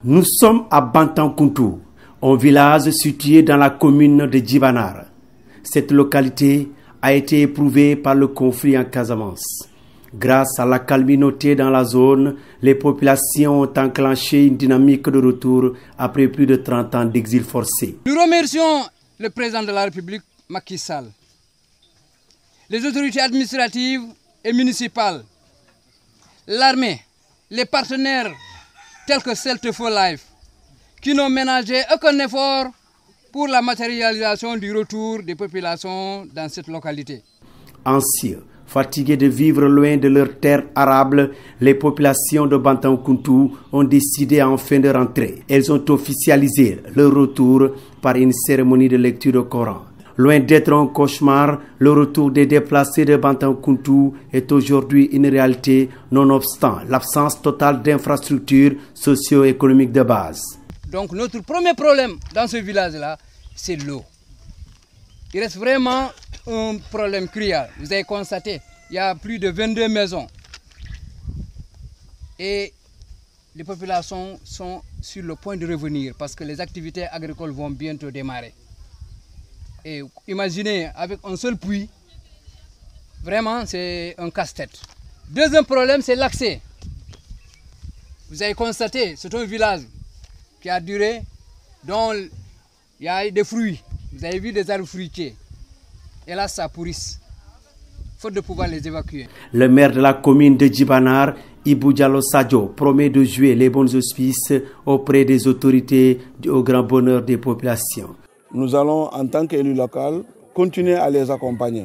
Nous sommes à Bantankountou, un village situé dans la commune de Djibanar. Cette localité a été éprouvée par le conflit en Casamance. Grâce à la calminauté dans la zone, les populations ont enclenché une dynamique de retour après plus de 30 ans d'exil forcé. Nous remercions le président de la République, Macky Sall, les autorités administratives et municipales, l'armée, les partenaires tels que Celtic for Life, qui n'ont ménagé aucun effort pour la matérialisation du retour des populations dans cette localité. Anciens, fatigués de vivre loin de leurs terres arables, les populations de Bantankountou ont décidé enfin de rentrer. Elles ont officialisé leur retour par une cérémonie de lecture du Coran. Loin d'être un cauchemar, le retour des déplacés de Bantankountou est aujourd'hui une réalité, nonobstant l'absence totale d'infrastructures socio-économiques de base. Donc notre premier problème dans ce village-là, c'est l'eau. Il reste vraiment un problème crucial. Vous avez constaté, il y a plus de 22 maisons. Et les populations sont sur le point de revenir parce que les activités agricoles vont bientôt démarrer. Et imaginez, avec un seul puits, vraiment c'est un casse-tête. Deuxième problème, c'est l'accès. Vous avez constaté, c'est un village qui a duré, dont il y a des fruits. Vous avez vu des arbres fruitiers. Et là, ça pourrisse. Faute de pouvoir les évacuer. Le maire de la commune de Djibanar, Ibou Diallo Sadio, promet de jouer les bons auspices auprès des autorités au grand bonheur des populations. Nous allons, en tant qu'élu local, continuer à les accompagner.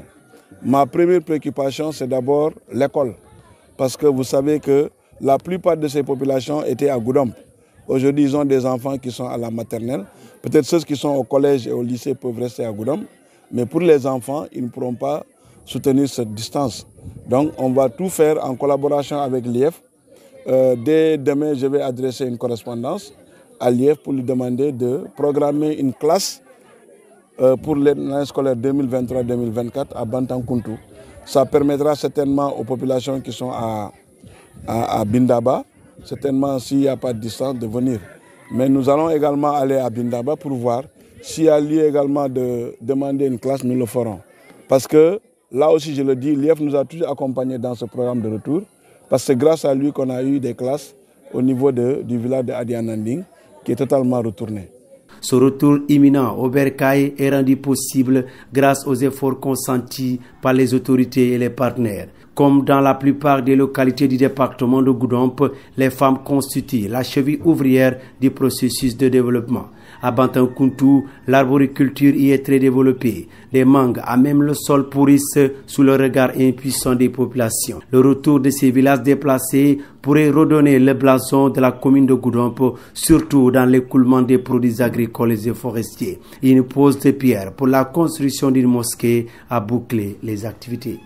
Ma première préoccupation, c'est d'abord l'école. Parce que vous savez que la plupart de ces populations étaient à Goudomp. Aujourd'hui, ils ont des enfants qui sont à la maternelle. Peut-être ceux qui sont au collège et au lycée peuvent rester à Goudomp. Mais pour les enfants, ils ne pourront pas soutenir cette distance. Donc, on va tout faire en collaboration avec l'IEF. Dès demain, je vais adresser une correspondance à l'IEF pour lui demander de programmer une classe pour l'année scolaire 2023-2024 à Bantankountou. Ça permettra certainement aux populations qui sont à Bindaba, certainement s'il n'y a pas de distance, de venir. Mais nous allons également aller à Bindaba pour voir s'il y a lieu également de demander une classe, nous le ferons. Parce que là aussi, je le dis, l'IEF nous a toujours accompagnés dans ce programme de retour. Parce que c'est grâce à lui qu'on a eu des classes au niveau du village de Adiananding qui est totalement retourné. Ce retour imminent au Bercail est rendu possible grâce aux efforts consentis par les autorités et les partenaires. Comme dans la plupart des localités du département de Goudomp, les femmes constituent la cheville ouvrière du processus de développement. À Bantankountou, l'arboriculture y est très développée. Les mangues, à même le sol, pourrissent sous le regard impuissant des populations. Le retour de ces villages déplacés pourrait redonner le blason de la commune de Goudomp, surtout dans l'écoulement des produits agricoles et forestiers. Une pose de pierre pour la construction d'une mosquée a bouclé les activités.